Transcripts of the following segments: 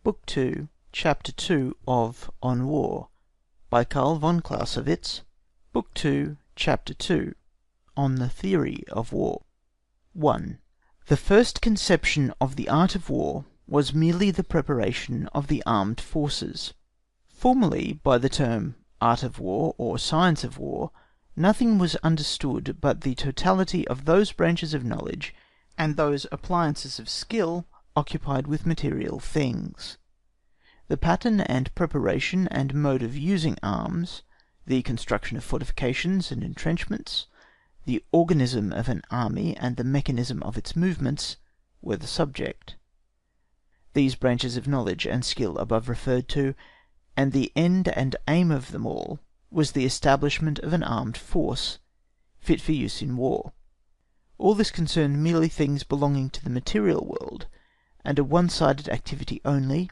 Book 2, Chapter 2 of On War, by Karl von Clausewitz. Book 2, Chapter 2, On the Theory of War. 1. The first conception of the art of war was merely the preparation of the armed forces. Formerly, by the term art of war or science of war, nothing was understood but the totality of those branches of knowledge and those appliances of skill occupied with material things. The pattern and preparation and mode of using arms, the construction of fortifications and entrenchments, the organism of an army and the mechanism of its movements were the subject. These branches of knowledge and skill above referred to, and the end and aim of them all, was the establishment of an armed force, fit for use in war. All this concerned merely things belonging to the material world, and a one-sided activity only,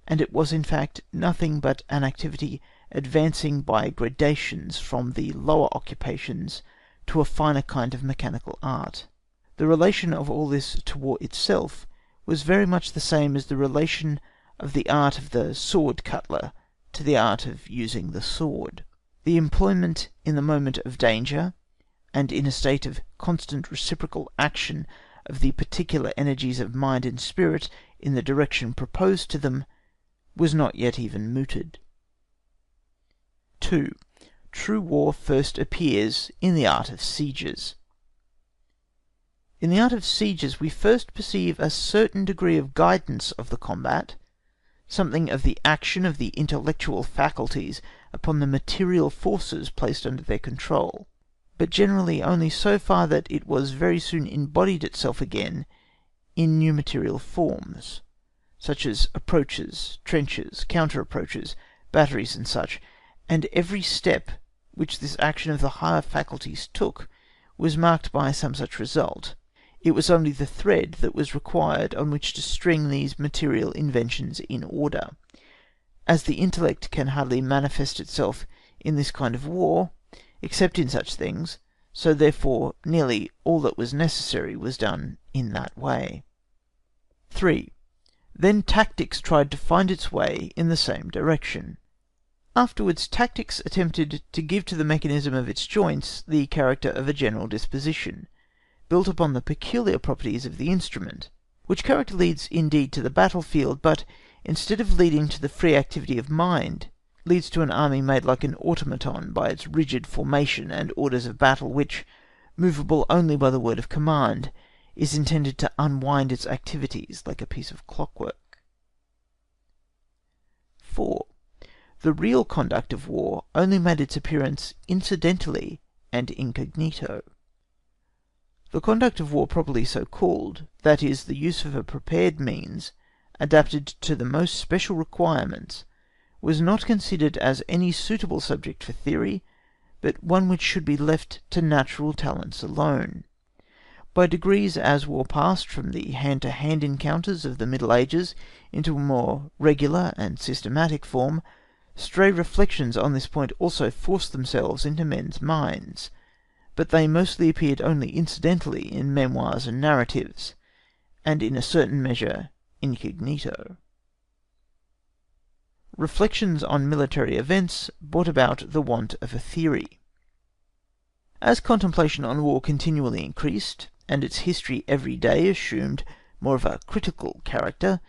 and it was in fact nothing but an activity advancing by gradations from the lower occupations to a finer kind of mechanical art. The relation of all this to war itself was very much the same as the relation of the art of the sword cutler to the art of using the sword. The employment in the moment of danger, and in a state of constant reciprocal action of the particular energies of mind and spirit in the direction proposed to them, was not yet even mooted. 2. True war first appears in the art of sieges. In the art of sieges we first perceive a certain degree of guidance of the combat, something of the action of the intellectual faculties upon the material forces placed under their control, but generally only so far that it was very soon embodied itself again in new material forms, such as approaches, trenches, counter-approaches, batteries and such, and every step which this action of the higher faculties took was marked by some such result. It was only the thread that was required on which to string these material inventions in order. As the intellect can hardly manifest itself in this kind of war, except in such things, so therefore nearly all that was necessary was done in that way. 3. Then tactics tried to find its way in the same direction. Afterwards tactics attempted to give to the mechanism of its joints the character of a general disposition, built upon the peculiar properties of the instrument, which character leads indeed to the battlefield, but instead of leading to the free activity of mind, leads to an army made like an automaton by its rigid formation and orders of battle, which, movable only by the word of command, is intended to unwind its activities like a piece of clockwork. 4. The real conduct of war only made its appearance incidentally and incognito. The conduct of war properly so called, that is, the use of a prepared means, adapted to the most special requirements, was not considered as any suitable subject for theory, but one which should be left to natural talents alone. By degrees, as war passed from the hand-to-hand encounters of the Middle Ages into a more regular and systematic form, stray reflections on this point also forced themselves into men's minds, but they mostly appeared only incidentally in memoirs and narratives, and in a certain measure incognito. Reflections on military events brought about the want of a theory. As contemplation on war continually increased, and its history every day assumed more of a critical character,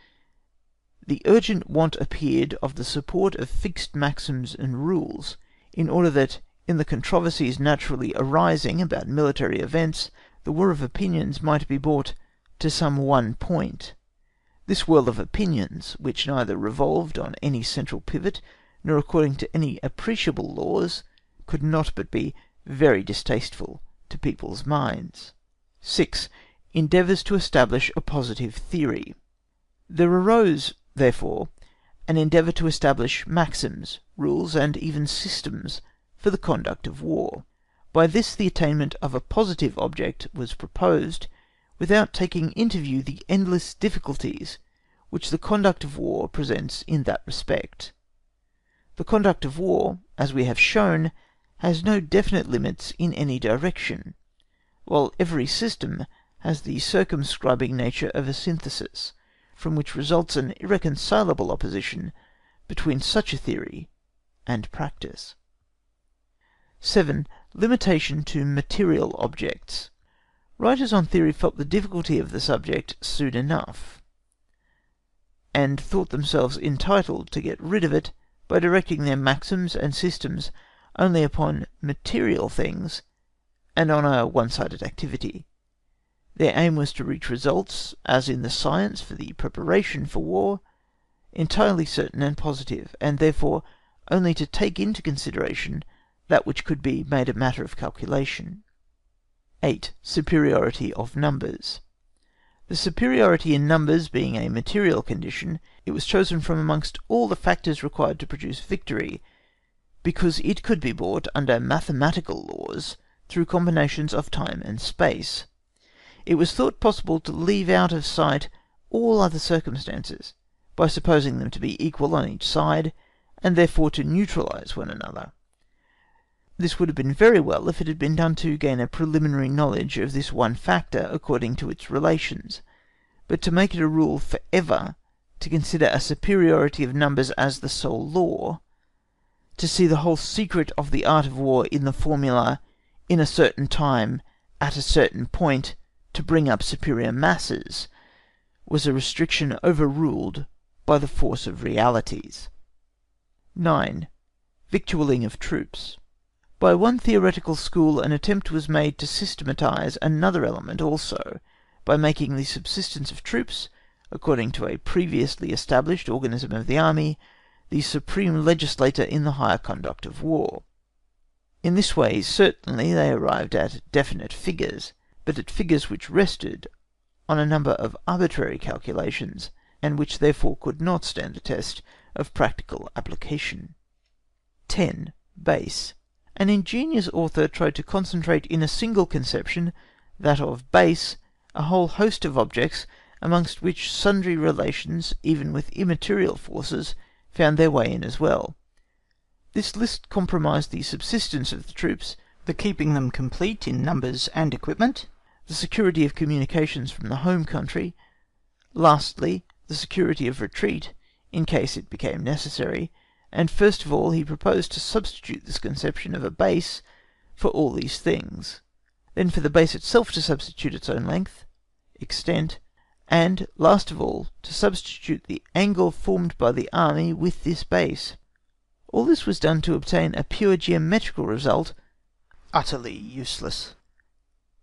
the urgent want appeared of the support of fixed maxims and rules, in order that, in the controversies naturally arising about military events, the war of opinions might be brought to some one point. This whirl of opinions, which neither revolved on any central pivot, nor according to any appreciable laws, could not but be very distasteful to people's minds. 6. Endeavours to establish a positive theory. There arose, therefore, an endeavour to establish maxims, rules, and even systems for the conduct of war. By this the attainment of a positive object was proposed, without taking into view the endless difficulties which the conduct of war presents in that respect. The conduct of war, as we have shown, has no definite limits in any direction, while every system has the circumscribing nature of a synthesis, from which results an irreconcilable opposition between such a theory and practice. 7. Limitation to material objects. Writers on theory felt the difficulty of the subject soon enough, and thought themselves entitled to get rid of it by directing their maxims and systems only upon material things and on a one-sided activity. Their aim was to reach results, as in the science for the preparation for war, entirely certain and positive, and therefore only to take into consideration that which could be made a matter of calculation. 8. Superiority of numbers. The superiority in numbers being a material condition, it was chosen from amongst all the factors required to produce victory, because it could be brought under mathematical laws through combinations of time and space. It was thought possible to leave out of sight all other circumstances, by supposing them to be equal on each side, and therefore to neutralise one another. This would have been very well if it had been done to gain a preliminary knowledge of this one factor according to its relations, but to make it a rule for ever to consider a superiority of numbers as the sole law, to see the whole secret of the art of war in the formula, in a certain time, at a certain point, to bring up superior masses, was a restriction overruled by the force of realities. 9. Victualling of troops. By one theoretical school an attempt was made to systematise another element also, by making the subsistence of troops, according to a previously established organism of the army, the supreme legislator in the higher conduct of war. In this way certainly they arrived at definite figures, but at figures which rested on a number of arbitrary calculations, and which therefore could not stand the test of practical application. 10. Base. An ingenious author tried to concentrate in a single conception, that of base, a whole host of objects, amongst which sundry relations, even with immaterial forces, found their way in as well. This list comprised the subsistence of the troops, the keeping them complete in numbers and equipment, the security of communications from the home country, lastly, the security of retreat, in case it became necessary, and first of all he proposed to substitute this conception of a base for all these things, then for the base itself to substitute its own length, extent, and, last of all, to substitute the angle formed by the army with this base. All this was done to obtain a pure geometrical result, utterly useless.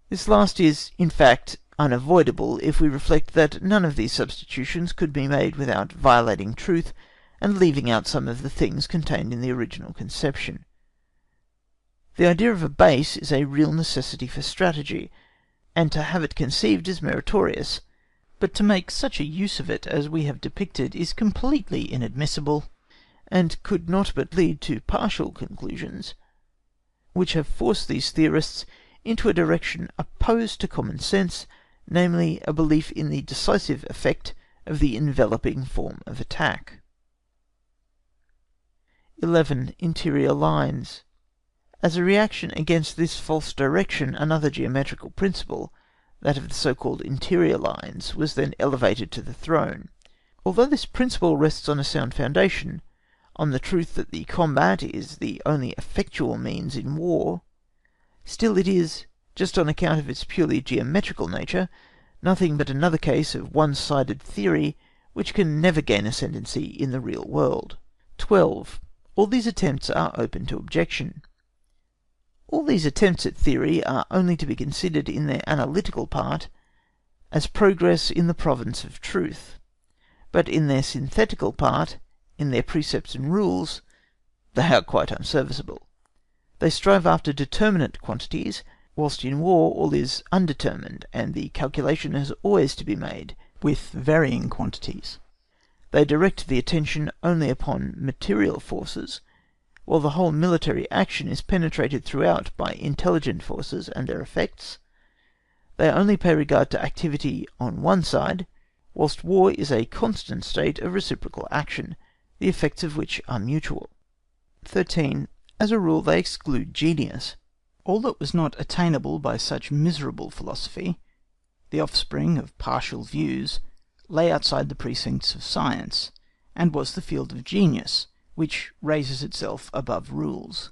This last is, in fact, unavoidable, if we reflect that none of these substitutions could be made without violating truth, and leaving out some of the things contained in the original conception. The idea of a base is a real necessity for strategy, and to have it conceived is meritorious, but to make such a use of it as we have depicted is completely inadmissible, and could not but lead to partial conclusions, which have forced these theorists into a direction opposed to common sense, namely a belief in the decisive effect of the enveloping form of attack. 11. Interior lines. As a reaction against this false direction, another geometrical principle, that of the so-called interior lines, was then elevated to the throne. Although this principle rests on a sound foundation, on the truth that the combat is the only effectual means in war, still it is, just on account of its purely geometrical nature, nothing but another case of one-sided theory which can never gain ascendancy in the real world. 12. All these attempts are open to objection. All these attempts at theory are only to be considered in their analytical part as progress in the province of truth, but in their synthetical part, in their precepts and rules, they are quite unserviceable. They strive after determinate quantities, whilst in war all is undetermined, and the calculation has always to be made with varying quantities. They direct the attention only upon material forces, while the whole military action is penetrated throughout by intelligent forces and their effects. They only pay regard to activity on one side, whilst war is a constant state of reciprocal action, the effects of which are mutual. 13. As a rule they exclude genius. All that was not attainable by such miserable philosophy, the offspring of partial views, lay outside the precincts of science, and was the field of genius, which raises itself above rules.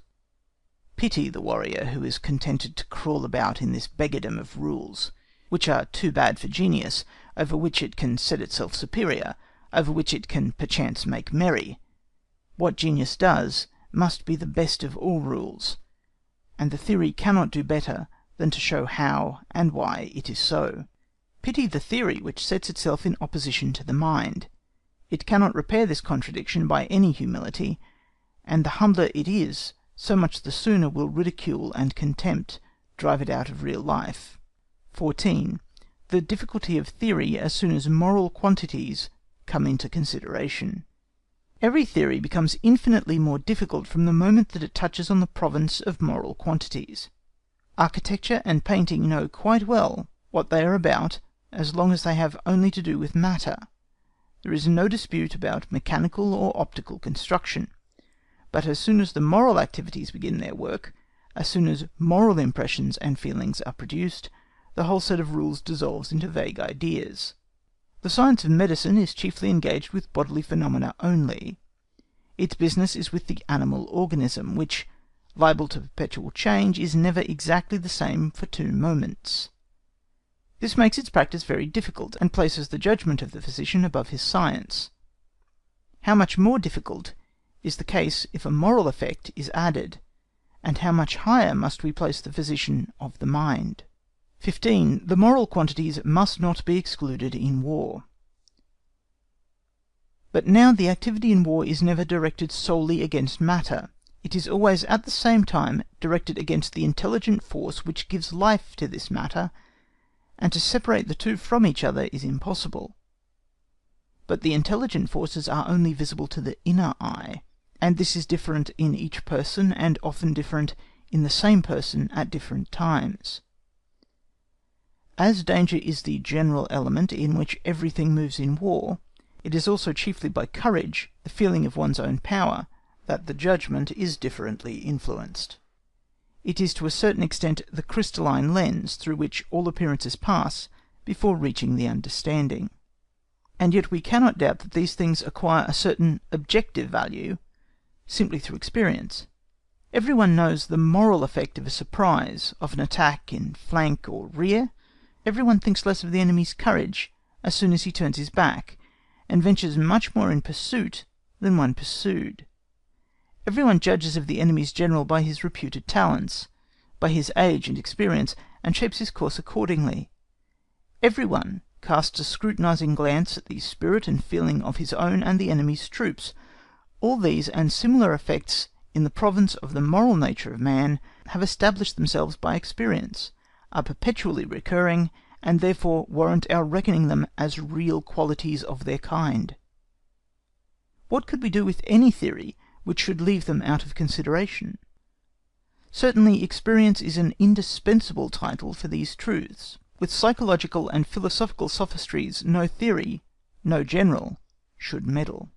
Pity the warrior who is contented to crawl about in this beggardom of rules, which are too bad for genius, over which it can set itself superior, over which it can perchance make merry. What genius does must be the best of all rules, and the theory cannot do better than to show how and why it is so. Pity the theory which sets itself in opposition to the mind. It cannot repair this contradiction by any humility, and the humbler it is, so much the sooner will ridicule and contempt drive it out of real life. 14. The difficulty of theory as soon as moral quantities come into consideration. Every theory becomes infinitely more difficult from the moment that it touches on the province of moral quantities. Architecture and painting know quite well what they are about as long as they have only to do with matter. There is no dispute about mechanical or optical construction. But as soon as the moral activities begin their work, as soon as moral impressions and feelings are produced, the whole set of rules dissolves into vague ideas. The science of medicine is chiefly engaged with bodily phenomena only. Its business is with the animal organism, which, liable to perpetual change, is never exactly the same for 2 moments. This makes its practice very difficult, and places the judgment of the physician above his science. How much more difficult is the case if a moral effect is added, and how much higher must we place the physician of the mind. 15. The moral quantities must not be excluded in War. But now the activity in War is never directed solely against matter. It is always at the same time directed against the intelligent force which gives life to this matter, and to separate the two from each other is impossible. But the intelligent forces are only visible to the inner eye, and this is different in each person, and often different in the same person at different times. As danger is the general element in which everything moves in War, it is also chiefly by courage, the feeling of one's own power, that the judgment is differently influenced. It is to a certain extent the crystalline lens through which all appearances pass before reaching the understanding. And yet we cannot doubt that these things acquire a certain objective value simply through experience. Everyone knows the moral effect of a surprise, of an attack in flank or rear. Everyone thinks less of the enemy's courage as soon as he turns his back, and ventures much more in pursuit than one pursued. Everyone judges of the enemy's general by his reputed talents, by his age and experience, and shapes his course accordingly. Everyone casts a scrutinising glance at the spirit and feeling of his own and the enemy's troops. All these and similar effects in the province of the moral nature of man have established themselves by experience, are perpetually recurring, and therefore warrant our reckoning them as real qualities of their kind. What could we do with any theory which should leave them out of consideration? Certainly experience is an indispensable title for these truths. With psychological and philosophical sophistries no theory, no general, should meddle.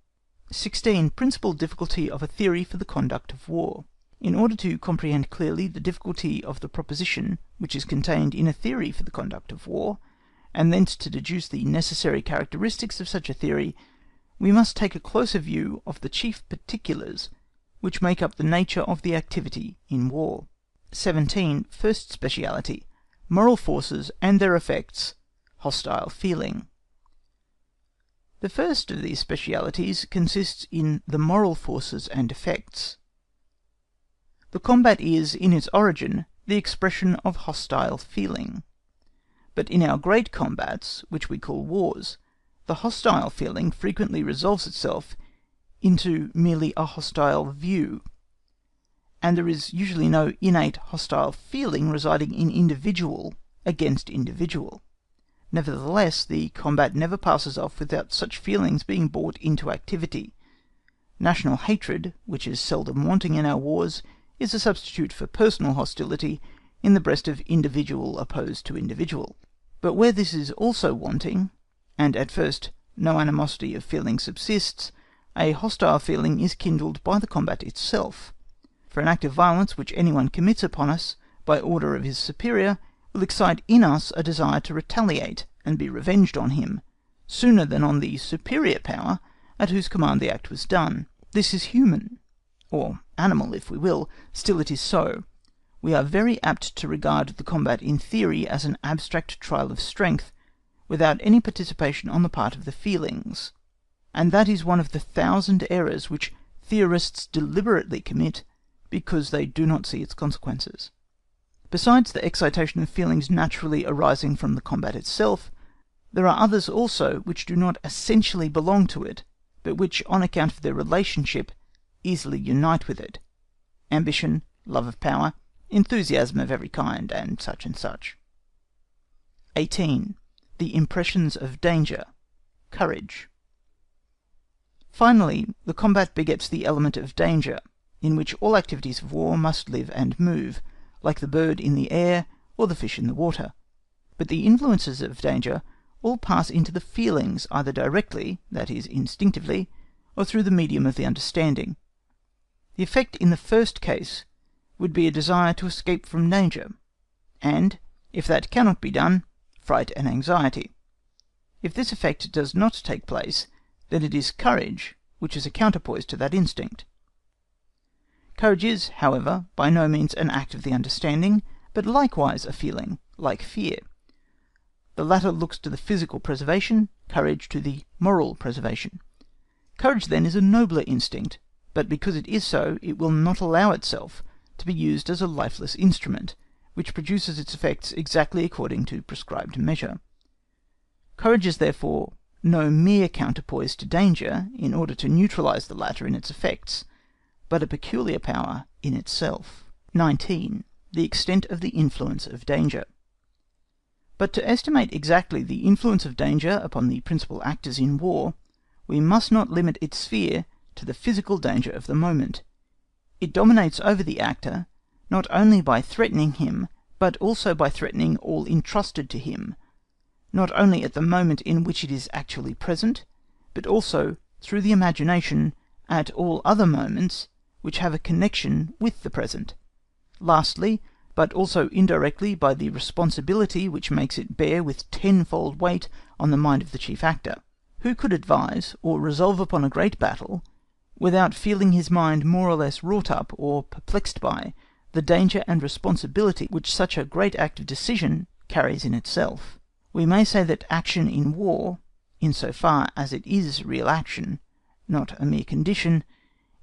16. Principal difficulty of a theory for the conduct of war. In order to comprehend clearly the difficulty of the proposition which is contained in a theory for the conduct of war, and thence to deduce the necessary characteristics of such a theory, we must take a closer view of the chief particulars which make up the nature of the activity in war. 17. First speciality: moral forces and their effects, hostile feeling. The first of these specialities consists in the moral forces and effects. The combat is, in its origin, the expression of hostile feeling. But in our great combats, which we call wars, the hostile feeling frequently resolves itself into merely a hostile view, and there is usually no innate hostile feeling residing in individual against individual. Nevertheless, the combat never passes off without such feelings being brought into activity. National hatred, which is seldom wanting in our wars, is a substitute for personal hostility in the breast of individual opposed to individual. But where this is also wanting, and at first no animosity of feeling subsists, a hostile feeling is kindled by the combat itself. For an act of violence which anyone commits upon us, by order of his superior, will excite in us a desire to retaliate and be revenged on him, sooner than on the superior power at whose command the act was done. This is human, or animal if we will, still it is so. We are very apt to regard the combat in theory as an abstract trial of strength, without any participation on the part of the feelings, and that is one of the 1,000 errors which theorists deliberately commit because they do not see its consequences. Besides the excitation of feelings naturally arising from the combat itself, there are others also which do not essentially belong to it, but which, on account of their relationship, easily unite with it: ambition, love of power, enthusiasm of every kind, and such and such. 18. The impressions of danger, courage. Finally, the combat begets the element of danger, in which all activities of war must live and move, like the bird in the air or the fish in the water. But the influences of danger all pass into the feelings, either directly, that is, instinctively, or through the medium of the understanding. The effect in the first case would be a desire to escape from danger, and, if that cannot be done, fright and anxiety. If this effect does not take place, then it is courage which is a counterpoise to that instinct. Courage is, however, by no means an act of the understanding, but likewise a feeling, like fear. The latter looks to the physical preservation, courage to the moral preservation. Courage then is a nobler instinct, but because it is so, it will not allow itself to be used as a lifeless instrument, which produces its effects exactly according to prescribed measure. Courage is therefore no mere counterpoise to danger in order to neutralise the latter in its effects, but a peculiar power in itself. 19. The extent of the influence of danger. But to estimate exactly the influence of danger upon the principal actors in war, we must not limit its sphere to the physical danger of the moment. It dominates over the actor, not only by threatening him, but also by threatening all entrusted to him, not only at the moment in which it is actually present, but also through the imagination at all other moments which have a connection with the present. Lastly, but also indirectly by the responsibility which makes it bear with tenfold weight on the mind of the chief actor. Who could advise or resolve upon a great battle without feeling his mind more or less wrought up or perplexed by the danger and responsibility which such a great act of decision carries in itself? We may say that action in war, in so far as it is real action, not a mere condition,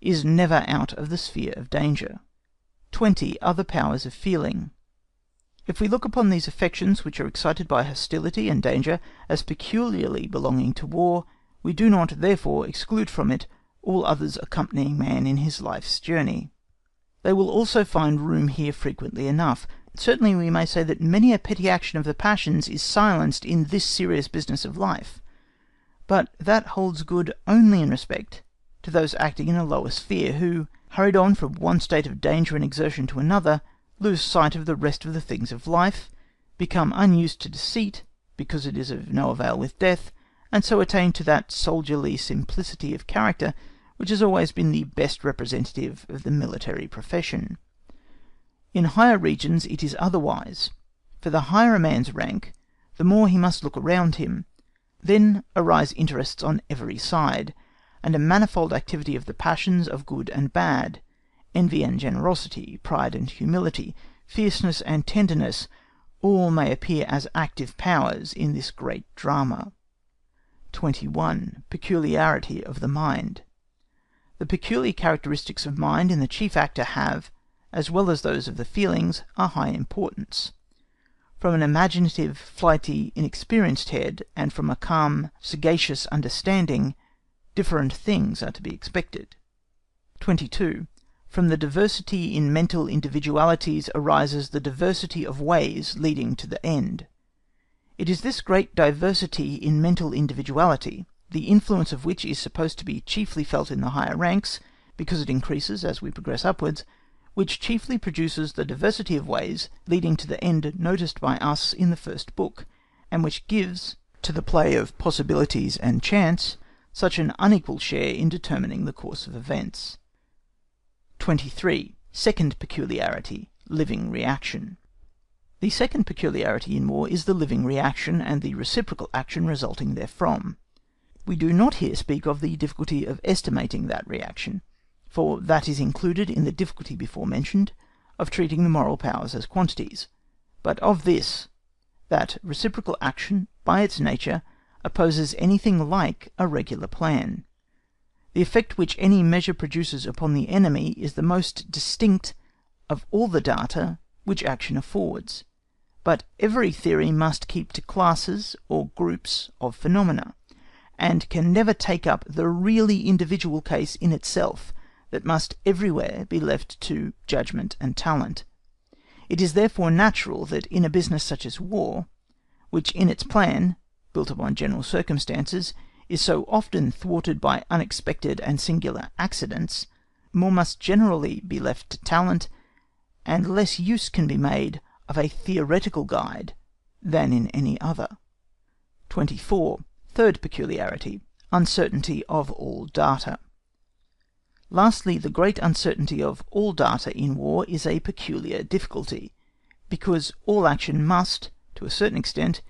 is never out of the sphere of danger. 20. Other powers of feeling. If we look upon these affections which are excited by hostility and danger as peculiarly belonging to war, we do not therefore exclude from it all others accompanying man in his life's journey. They will also find room here frequently enough. Certainly we may say that many a petty action of the passions is silenced in this serious business of life, but that holds good only in respect to those acting in a lower sphere, who, hurried on from one state of danger and exertion to another, lose sight of the rest of the things of life, become unused to deceit, because it is of no avail with death, and so attain to that soldierly simplicity of character which has always been the best representative of the military profession. In higher regions it is otherwise, for the higher a man's rank, the more he must look around him. Then arise interests on every side, and a manifold activity of the passions of good and bad, envy and generosity, pride and humility, fierceness and tenderness, all may appear as active powers in this great drama. 21. Peculiarity of the mind. The peculiar characteristics of mind in the chief actor have, as well as those of the feelings, a high importance. From an imaginative, flighty, inexperienced head, and from a calm, sagacious understanding, different things are to be expected. 22. From the diversity in mental individualities arises the diversity of ways leading to the end. It is this great diversity in mental individuality, the influence of which is supposed to be chiefly felt in the higher ranks, because it increases as we progress upwards, which chiefly produces the diversity of ways leading to the end noticed by us in the first book, and which gives to the play of possibilities and chance such an unequal share in determining the course of events. 23. Second peculiarity, living reaction. The second peculiarity in war is the living reaction and the reciprocal action resulting therefrom. We do not here speak of the difficulty of estimating that reaction, for that is included in the difficulty before mentioned of treating the moral powers as quantities, but of this, that reciprocal action by its nature opposes anything like a regular plan. The effect which any measure produces upon the enemy is the most distinct of all the data which action affords, but every theory must keep to classes or groups of phenomena, and can never take up the really individual case in itself, that must everywhere be left to judgment and talent. It is therefore natural that in a business such as war, which in its plan, built upon general circumstances, is so often thwarted by unexpected and singular accidents, more must generally be left to talent, and less use can be made of a theoretical guide than in any other. 24. Third peculiarity: uncertainty of all data. Lastly, the great uncertainty of all data in War is a peculiar difficulty, because all action must, to a certain extent,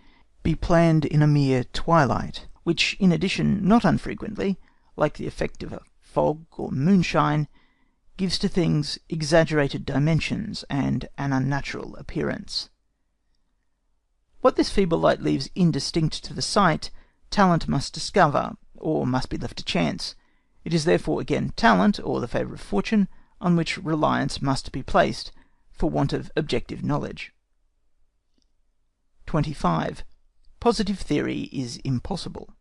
be planned in a mere twilight, which in addition not unfrequently, like the effect of a fog or moonshine, gives to things exaggerated dimensions and an unnatural appearance. What this feeble light leaves indistinct to the sight, talent must discover, or must be left to chance. It is therefore again talent, or the favour of fortune, on which reliance must be placed, for want of objective knowledge. 25. Positive theory is impossible.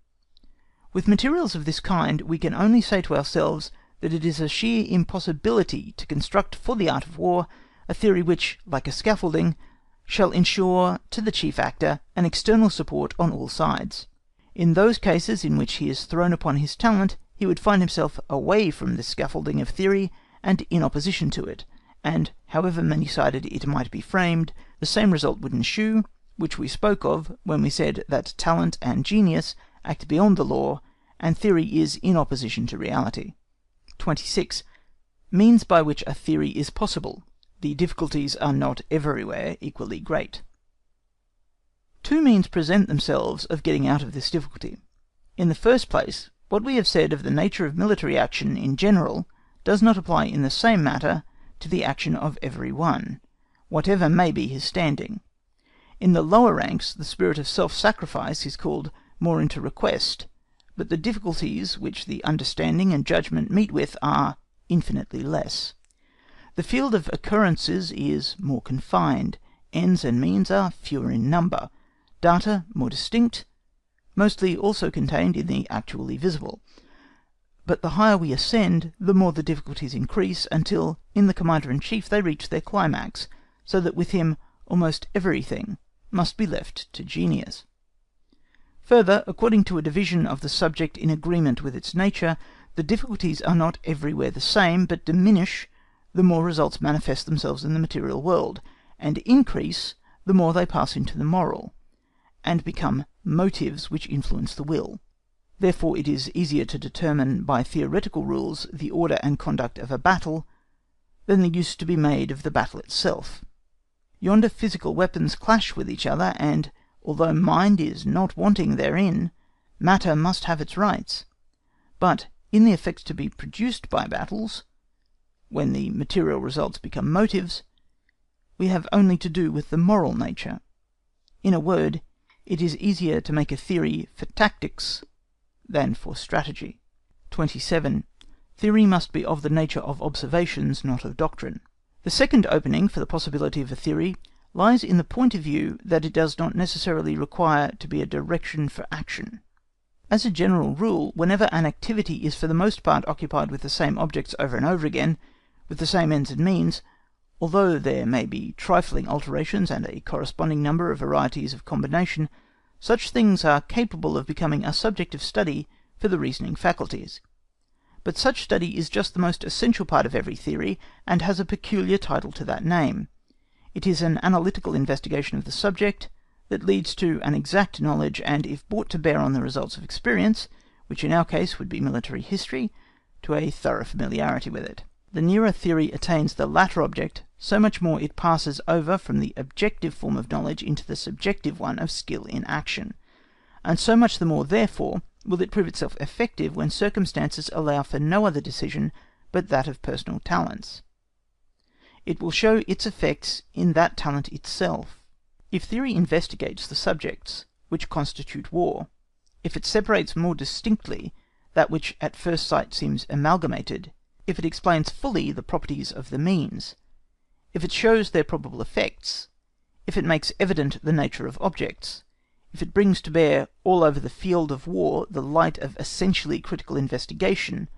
With materials of this kind, we can only say to ourselves that it is a sheer impossibility to construct for the art of war a theory which, like a scaffolding, shall ensure to the chief actor an external support on all sides. In those cases in which he is thrown upon his talent, he would find himself away from the scaffolding of theory and in opposition to it, and however many-sided it might be framed, the same result would ensue, which we spoke of when we said that talent and genius act beyond the law, and theory is in opposition to reality. 26. Means by which a theory is possible. The difficulties are not everywhere equally great. Two means present themselves of getting out of this difficulty. In the first place, what we have said of the nature of military action in general does not apply in the same matter to the action of every one, whatever may be his standing. In the lower ranks the spirit of self-sacrifice is called more into request, but the difficulties which the understanding and judgment meet with are infinitely less. The field of occurrences is more confined, ends and means are fewer in number, data more distinct, mostly also contained in the actually visible. But the higher we ascend, the more the difficulties increase, until in the Commander-in-Chief they reach their climax, so that with him almost everything must be left to genius. Further, according to a division of the subject in agreement with its nature, the difficulties are not everywhere the same, but diminish the more results manifest themselves in the material world, and increase the more they pass into the moral, and become motives which influence the will. Therefore it is easier to determine by theoretical rules the order and conduct of a battle than the use to be made of the battle itself. Yonder physical weapons clash with each other, and although mind is not wanting therein, matter must have its rights. But in the effects to be produced by battles, when the material results become motives, we have only to do with the moral nature. In a word, it is easier to make a theory for tactics than for strategy. 27. Theory must be of the nature of observations, not of doctrine. The second opening for the possibility of a theory lies in the point of view that it does not necessarily require to be a direction for action. As a general rule, whenever an activity is for the most part occupied with the same objects over and over again, with the same ends and means, although there may be trifling alterations and a corresponding number of varieties of combination, such things are capable of becoming a subject of study for the reasoning faculties. But such study is just the most essential part of every theory, and has a peculiar title to that name. It is an analytical investigation of the subject that leads to an exact knowledge, and if brought to bear on the results of experience, which in our case would be military history, to a thorough familiarity with it. The nearer theory attains the latter object, so much more it passes over from the objective form of knowledge into the subjective one of skill in action, and so much the more therefore will it prove itself effective when circumstances allow for no other decision but that of personal talents. It will show its effects in that talent itself. If theory investigates the subjects which constitute War, if it separates more distinctly that which at first sight seems amalgamated, if it explains fully the properties of the means, if it shows their probable effects, if it makes evident the nature of objects, if it brings to bear all over the field of war the light of essentially critical investigation,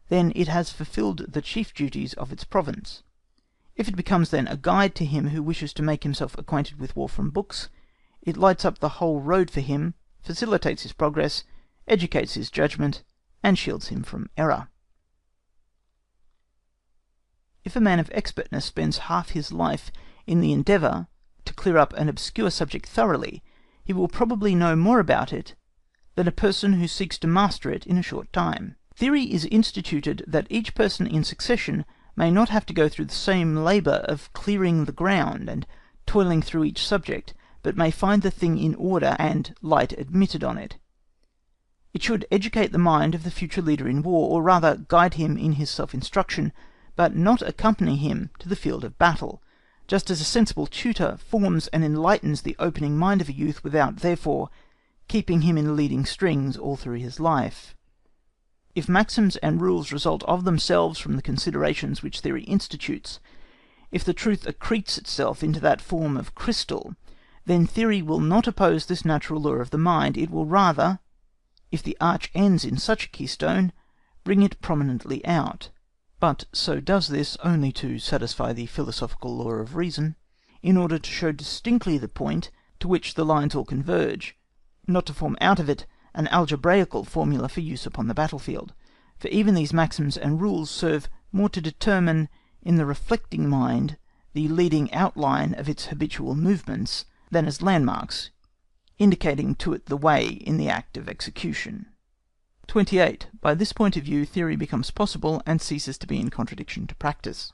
then it has fulfilled the chief duties of its province. If it becomes then a guide to him who wishes to make himself acquainted with war from books, it lights up the whole road for him, facilitates his progress, educates his judgment, and shields him from error. If a man of expertness spends half his life in the endeavour to clear up an obscure subject thoroughly, he will probably know more about it than a person who seeks to master it in a short time. Theory is instituted that each person in succession may not have to go through the same labour of clearing the ground and toiling through each subject, but may find the thing in order and light admitted on it. It should educate the mind of the future leader in war, or rather guide him in his self-instruction, but not accompany him to the field of battle, just as a sensible tutor forms and enlightens the opening mind of a youth without, therefore, keeping him in leading strings all through his life. If maxims and rules result of themselves from the considerations which theory institutes, if the truth accretes itself into that form of crystal, then theory will not oppose this natural law of the mind, it will rather, if the arch ends in such a keystone, bring it prominently out, but so does this only to satisfy the philosophical law of reason, in order to show distinctly the point to which the lines all converge, not to form out of it an algebraical formula for use upon the battlefield, for even these maxims and rules serve more to determine in the reflecting mind the leading outline of its habitual movements, than as landmarks, indicating to it the way in the act of execution. 28. By this point of view theory becomes possible and ceases to be in contradiction to practice.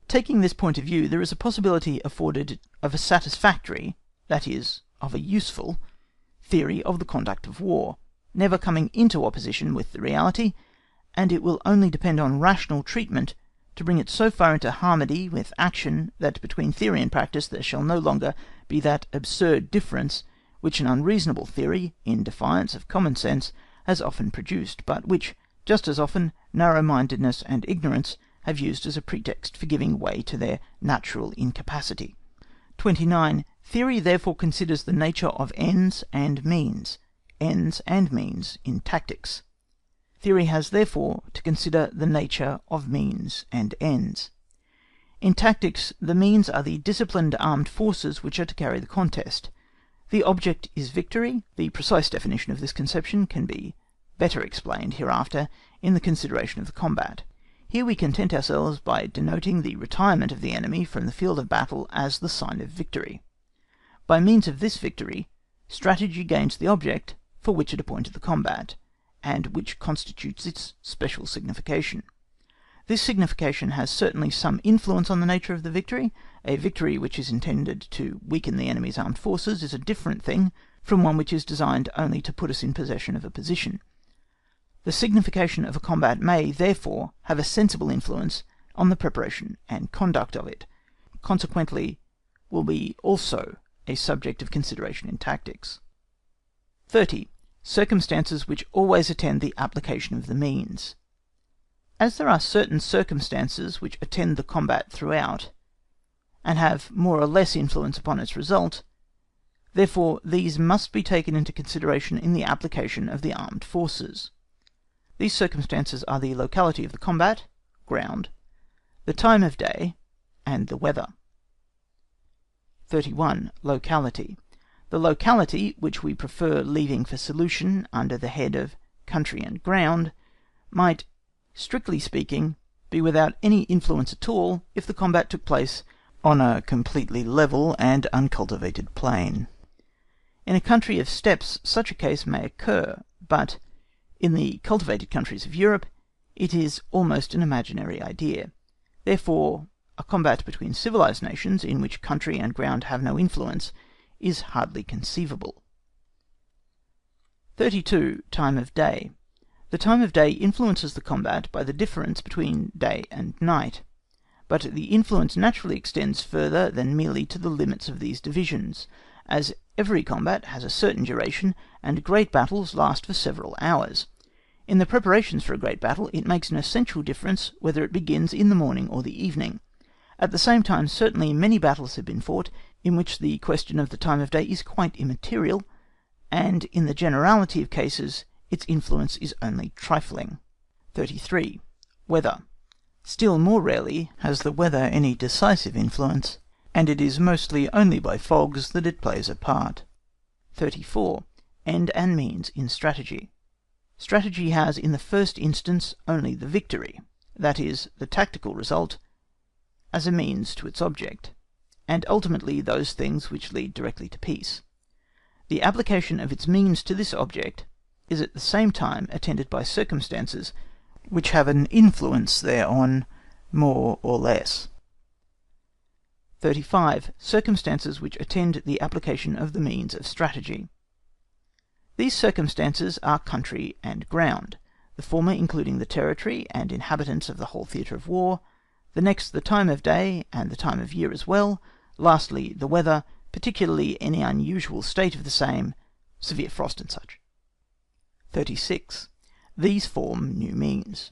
Taking this point of view, there is a possibility afforded of a satisfactory, that is, of a useful, theory of the conduct of war, never coming into opposition with the reality, and it will only depend on rational treatment to bring it so far into harmony with action that between theory and practice there shall no longer be that absurd difference which an unreasonable theory, in defiance of common sense, has often produced, but which, just as often, narrow-mindedness and ignorance have used as a pretext for giving way to their natural incapacity. 29. Theory therefore considers the nature of ends and means in tactics. Theory has therefore to consider the nature of means and ends. In tactics, the means are the disciplined armed forces which are to carry the contest. The object is victory. The precise definition of this conception can be better explained hereafter in the consideration of the combat. Here we content ourselves by denoting the retirement of the enemy from the field of battle as the sign of victory. By means of this victory, strategy gains the object for which it appointed the combat, and which constitutes its special signification. This signification has certainly some influence on the nature of the victory. A victory which is intended to weaken the enemy's armed forces is a different thing from one which is designed only to put us in possession of a position. The signification of a combat may, therefore, have a sensible influence on the preparation and conduct of it, consequently will be also a subject of consideration in tactics. 30. Circumstances which always attend the application of the means. As there are certain circumstances which attend the combat throughout, and have more or less influence upon its result, therefore these must be taken into consideration in the application of the armed forces. These circumstances are the locality of the combat, ground, the time of day, and the weather. 31. Locality. The locality, which we prefer leaving for solution under the head of country and ground, might, strictly speaking, be without any influence at all if the combat took place on a completely level and uncultivated plain. In a country of steppes such a case may occur, but in the cultivated countries of Europe it is almost an imaginary idea. Therefore, a combat between civilised nations, in which country and ground have no influence, is hardly conceivable. 32. Time of day. The time of day influences the combat by the difference between day and night, but the influence naturally extends further than merely to the limits of these divisions, as every combat has a certain duration, and great battles last for several hours. In the preparations for a great battle it makes an essential difference whether it begins in the morning or the evening. At the same time, certainly many battles have been fought in which the question of the time of day is quite immaterial, and in the generality of cases its influence is only trifling. 33. Weather. Still more rarely has the weather any decisive influence, and it is mostly only by fogs that it plays a part. 34. End and means in strategy. Strategy has in the first instance only the victory, that is, the tactical result, as a means to its object, and ultimately those things which lead directly to peace. The application of its means to this object is at the same time attended by circumstances which have an influence thereon more or less. 35. Circumstances which attend the application of the means of strategy. These circumstances are country and ground, the former including the territory and inhabitants of the whole theatre of war, the next the time of day and the time of year as well, lastly the weather, particularly any unusual state of the same, severe frost and such. 36. These form new means.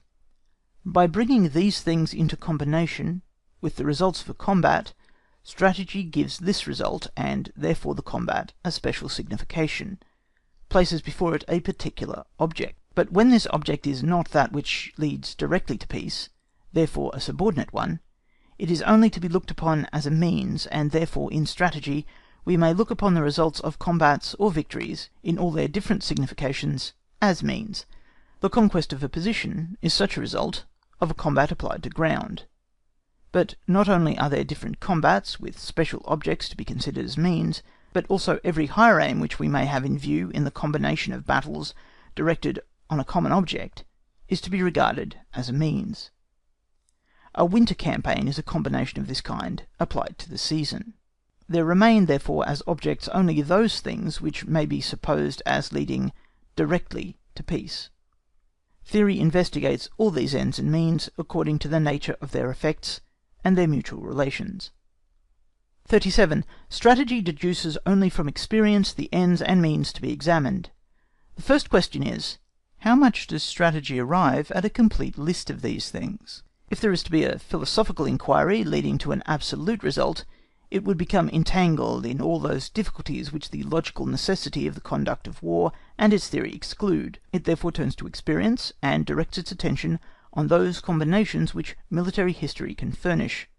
By bringing these things into combination with the results of a combat, strategy gives this result, and therefore the combat, a special signification, places before it a particular object. But when this object is not that which leads directly to peace, therefore a subordinate one, it is only to be looked upon as a means, and therefore in strategy we may look upon the results of combats or victories in all their different significations as means. The conquest of a position is such a result of a combat applied to ground. But not only are there different combats with special objects to be considered as means, but also every higher aim which we may have in view in the combination of battles directed on a common object is to be regarded as a means. A winter campaign is a combination of this kind applied to the season. There remain therefore as objects only those things which may be supposed as leading directly to peace. Theory investigates all these ends and means according to the nature of their effects and their mutual relations. 37. Strategy deduces only from experience the ends and means to be examined. The first question is, how much does strategy arrive at a complete list of these things? If there is to be a philosophical inquiry leading to an absolute result, it would become entangled in all those difficulties which the logical necessity of the conduct of war and its theory exclude. It therefore turns to experience, and directs its attention on those combinations which military history can furnish.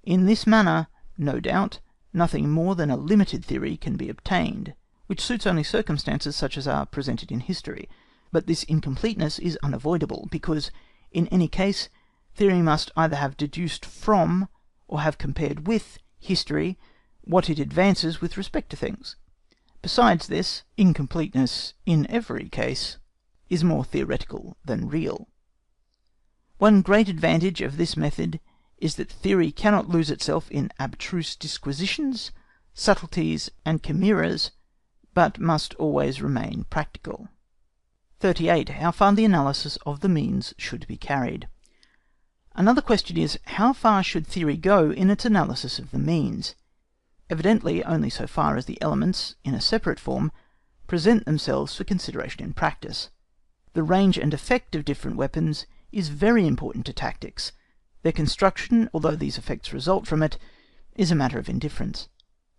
In this manner, no doubt, nothing more than a limited theory can be obtained, which suits only circumstances such as are presented in history. But this incompleteness is unavoidable, because, in any case, theory must either have deduced from, or have compared with, history what it advances with respect to things. Besides this, incompleteness in every case is more theoretical than real. One great advantage of this method is that theory cannot lose itself in abstruse disquisitions, subtleties, and chimeras, but must always remain practical. 38. How far the analysis of the means should be carried. Another question is, how far should theory go in its analysis of the means? Evidently only so far as the elements, in a separate form, present themselves for consideration in practice. The range and effect of different weapons is very important to tactics. Their construction, although these effects result from it, is a matter of indifference.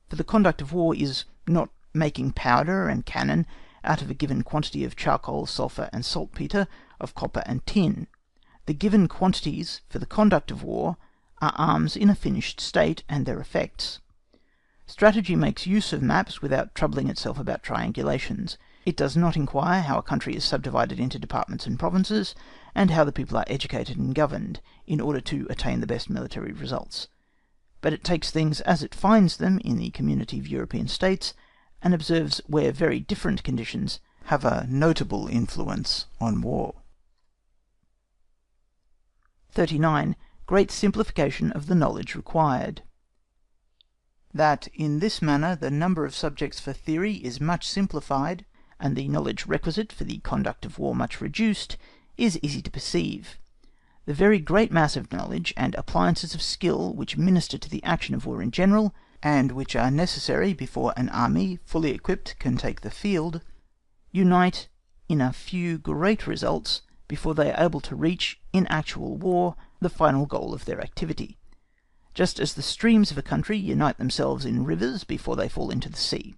For the conduct of war is not making powder and cannon out of a given quantity of charcoal, sulphur, and saltpetre, of copper and tin. The given quantities for the conduct of war are arms in a finished state, and their effects. Strategy makes use of maps without troubling itself about triangulations. It does not inquire how a country is subdivided into departments and provinces, and how the people are educated and governed, in order to attain the best military results. But it takes things as it finds them in the community of European states, and observes where very different conditions have a notable influence on war. 39. Great simplification of the knowledge required. That in this manner the number of subjects for theory is much simplified, and the knowledge requisite for the conduct of war much reduced, is easy to perceive. The very great mass of knowledge and appliances of skill which minister to the action of war in general, and which are necessary before an army fully equipped can take the field, unite in a few great results before they are able to reach, in actual war, the final goal of their activity, just as the streams of a country unite themselves in rivers before they fall into the sea.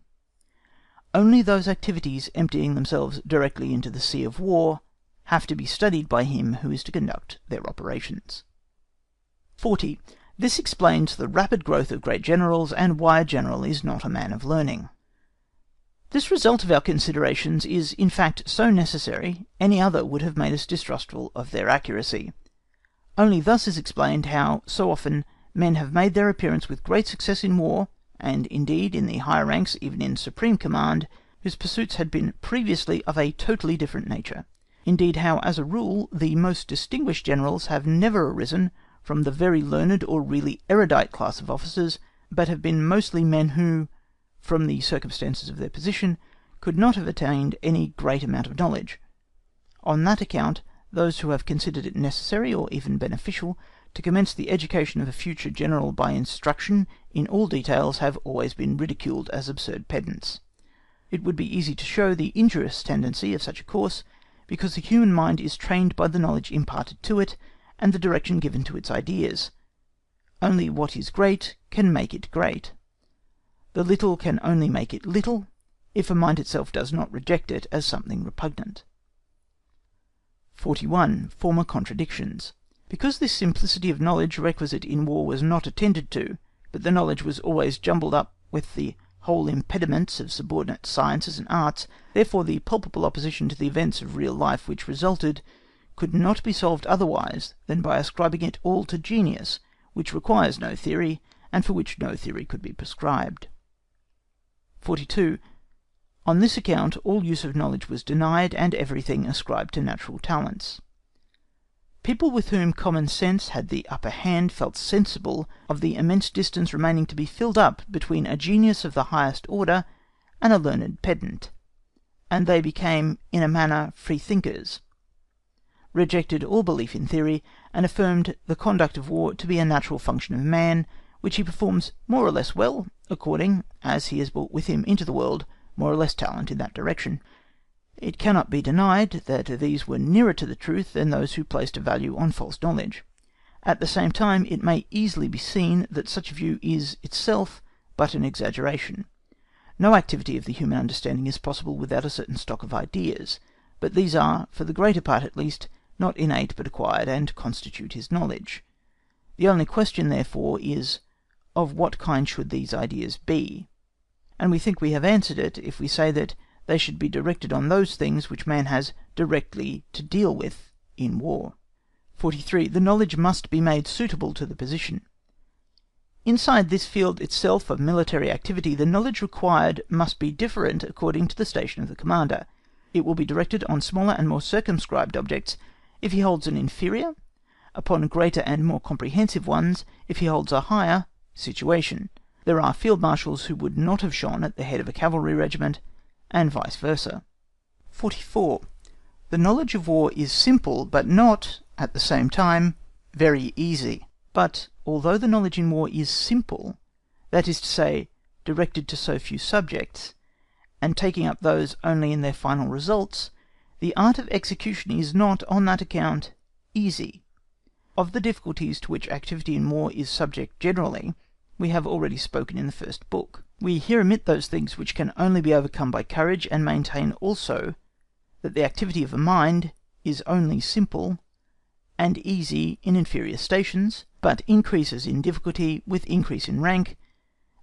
Only those activities emptying themselves directly into the sea of war have to be studied by him who is to conduct their operations. 40. This explains the rapid growth of great generals, and why a general is not a man of learning. This result of our considerations is in fact so necessary, any other would have made us distrustful of their accuracy. Only thus is explained how so often men have made their appearance with great success in war, and indeed in the higher ranks, even in supreme command, whose pursuits had been previously of a totally different nature. Indeed how as a rule the most distinguished generals have never arisen from the very learned or really erudite class of officers, but have been mostly men who, from the circumstances of their position, could not have attained any great amount of knowledge. On that account, those who have considered it necessary, or even beneficial, to commence the education of a future general by instruction in all details have always been ridiculed as absurd pedants. It would be easy to show the injurious tendency of such a course, because the human mind is trained by the knowledge imparted to it, and the direction given to its ideas. Only what is great can make it great. The little can only make it little, if a mind itself does not reject it as something repugnant. 41. Former contradictions. Because this simplicity of knowledge requisite in war was not attended to, but the knowledge was always jumbled up with the whole impediments of subordinate sciences and arts, therefore the palpable opposition to the events of real life which resulted could not be solved otherwise than by ascribing it all to genius, which requires no theory, and for which no theory could be prescribed. 42. On this account all use of knowledge was denied, and everything ascribed to natural talents. People with whom common sense had the upper hand felt sensible of the immense distance remaining to be filled up between a genius of the highest order and a learned pedant, and they became in a manner free thinkers, rejected all belief in theory, and affirmed the conduct of war to be a natural function of man, which he performs more or less well, according as he has brought with him into the world more or less talent in that direction. It cannot be denied that these were nearer to the truth than those who placed a value on false knowledge. At the same time it may easily be seen that such a view is itself but an exaggeration. No activity of the human understanding is possible without a certain stock of ideas, but these are, for the greater part at least, not innate but acquired, and constitute his knowledge. The only question therefore is, of what kind should these ideas be? And we think we have answered it if we say that they should be directed on those things which man has directly to deal with in war. 43. The knowledge must be made suitable to the position. Inside this field itself of military activity, the knowledge required must be different according to the station of the commander. It will be directed on smaller and more circumscribed objects if he holds an inferior, upon greater and more comprehensive ones if he holds a higher situation. There are field marshals who would not have shone at the head of a cavalry regiment, and vice versa. 44. The knowledge of war is simple, but not, at the same time, very easy. But although the knowledge in war is simple, that is to say, directed to so few subjects, and taking up those only in their final results, the art of execution is not, on that account, easy. Of the difficulties to which activity in war is subject generally, we have already spoken in the first book. We here omit those things which can only be overcome by courage, and maintain also that the activity of a mind is only simple and easy in inferior stations, but increases in difficulty with increase in rank,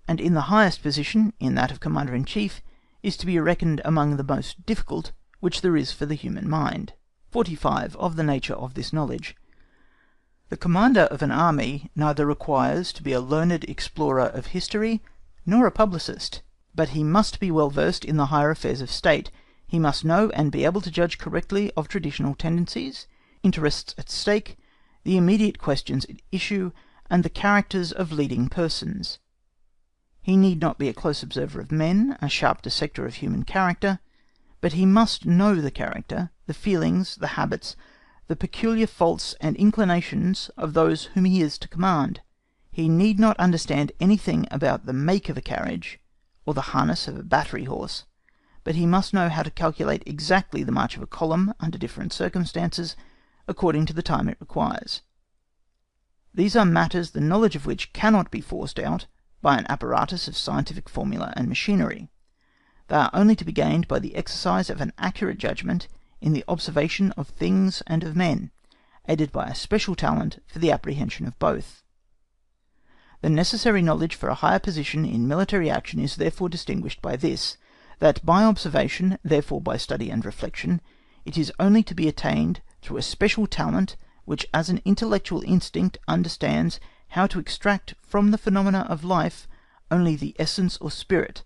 and in the highest position, in that of Commander-in-Chief, is to be reckoned among the most difficult which there is for the human mind. 45. Of the nature of this knowledge. The commander of an army neither requires to be a learned explorer of history, nor a publicist, but he must be well versed in the higher affairs of state. He must know and be able to judge correctly of traditional tendencies, interests at stake, the immediate questions at issue, and the characters of leading persons. He need not be a close observer of men, a sharp dissector of human character, but he must know the character, the feelings, the habits, the peculiar faults and inclinations of those whom he is to command. He need not understand anything about the make of a carriage, or the harness of a battery horse, but he must know how to calculate exactly the march of a column under different circumstances, according to the time it requires. These are matters the knowledge of which cannot be forced out by an apparatus of scientific formula and machinery. They are only to be gained by the exercise of an accurate judgment in the observation of things and of men, aided by a special talent for the apprehension of both. The necessary knowledge for a higher position in military action is therefore distinguished by this, that by observation, therefore by study and reflection, it is only to be attained through a special talent which as an intellectual instinct understands how to extract from the phenomena of life only the essence or spirit,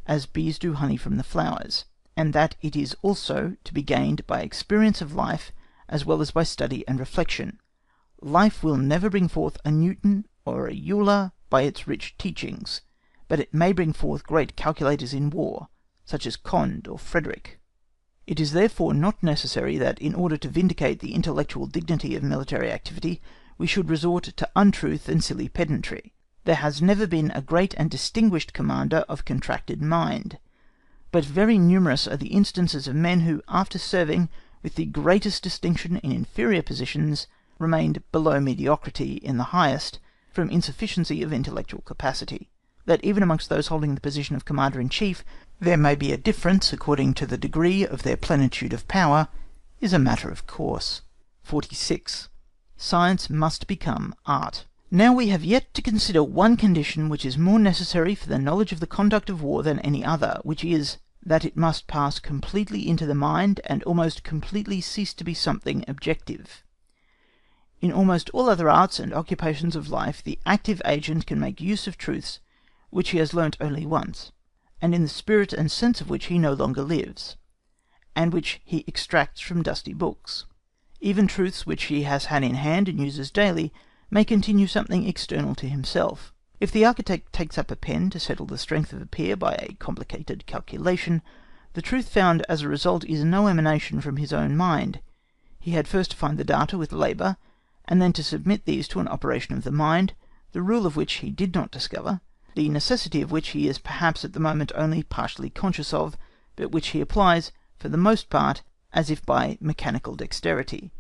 as bees do honey from the flowers, and that it is also to be gained by experience of life as well as by study and reflection. Life will never bring forth a Newton or a Euler by its rich teachings, but it may bring forth great calculators in war, such as Conde or Frederick. It is therefore not necessary that in order to vindicate the intellectual dignity of military activity we should resort to untruth and silly pedantry. There has never been a great and distinguished commander of contracted mind, but very numerous are the instances of men who, after serving with the greatest distinction in inferior positions, remained below mediocrity in the highest, from insufficiency of intellectual capacity. That even amongst those holding the position of Commander-in-Chief there may be a difference according to the degree of their plenitude of power is a matter of course. 46. Science must become art. Now we have yet to consider one condition which is more necessary for the knowledge of the conduct of war than any other, which is, that it must pass completely into the mind and almost completely cease to be something objective. In almost all other arts and occupations of life the active agent can make use of truths which he has learnt only once, and in the spirit and sense of which he no longer lives, and which he extracts from dusty books. Even truths which he has had in hand and uses daily may continue something external to himself. If the architect takes up a pen to settle the strength of a pier by a complicated calculation, the truth found as a result is no emanation from his own mind. He had first to find the data with labour, and then to submit these to an operation of the mind, the rule of which he did not discover, the necessity of which he is perhaps at the moment only partially conscious of, but which he applies for the most part as if by mechanical dexterity.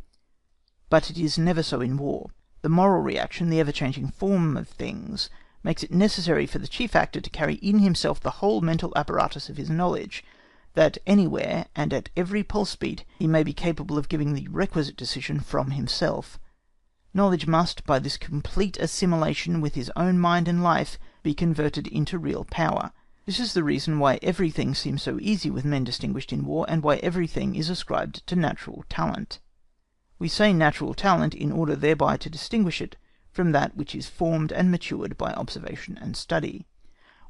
But it is never so in war. The moral reaction, the ever-changing form of things, makes it necessary for the chief actor to carry in himself the whole mental apparatus of his knowledge, that anywhere and at every pulse beat he may be capable of giving the requisite decision from himself. Knowledge must, by this complete assimilation with his own mind and life, be converted into real power. This is the reason why everything seems so easy with men distinguished in war, and why everything is ascribed to natural talent. We say natural talent in order thereby to distinguish it from that which is formed and matured by observation and study.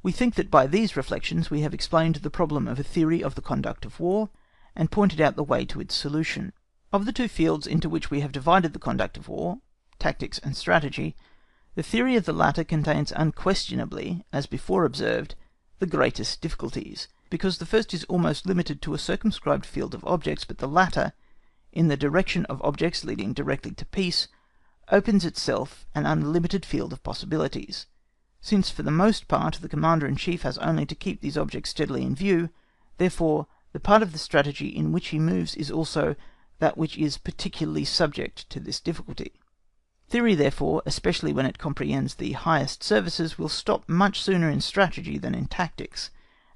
We think that by these reflections we have explained the problem of a theory of the conduct of war, and pointed out the way to its solution. Of the two fields into which we have divided the conduct of war, tactics and strategy, the theory of the latter contains unquestionably, as before observed, the greatest difficulties, because the first is almost limited to a circumscribed field of objects, but the latter, in the direction of objects leading directly to peace, opens itself an unlimited field of possibilities. Since for the most part the Commander-in-Chief has only to keep these objects steadily in view, therefore the part of the strategy in which he moves is also that which is particularly subject to this difficulty. Theory, therefore, especially when it comprehends the highest services, will stop much sooner in strategy than in tactics,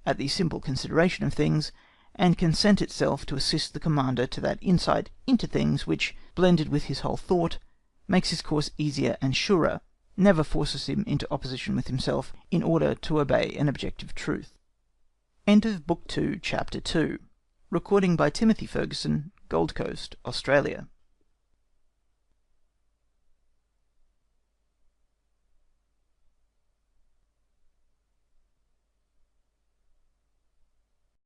at the simple consideration of things, and consent itself to assist the Commander to that insight into things which, blended with his whole thought, makes his course easier and surer, never forces him into opposition with himself in order to obey an objective truth. End of Book 2, Chapter 2. Recording by Timothy Ferguson, Gold Coast, Australia.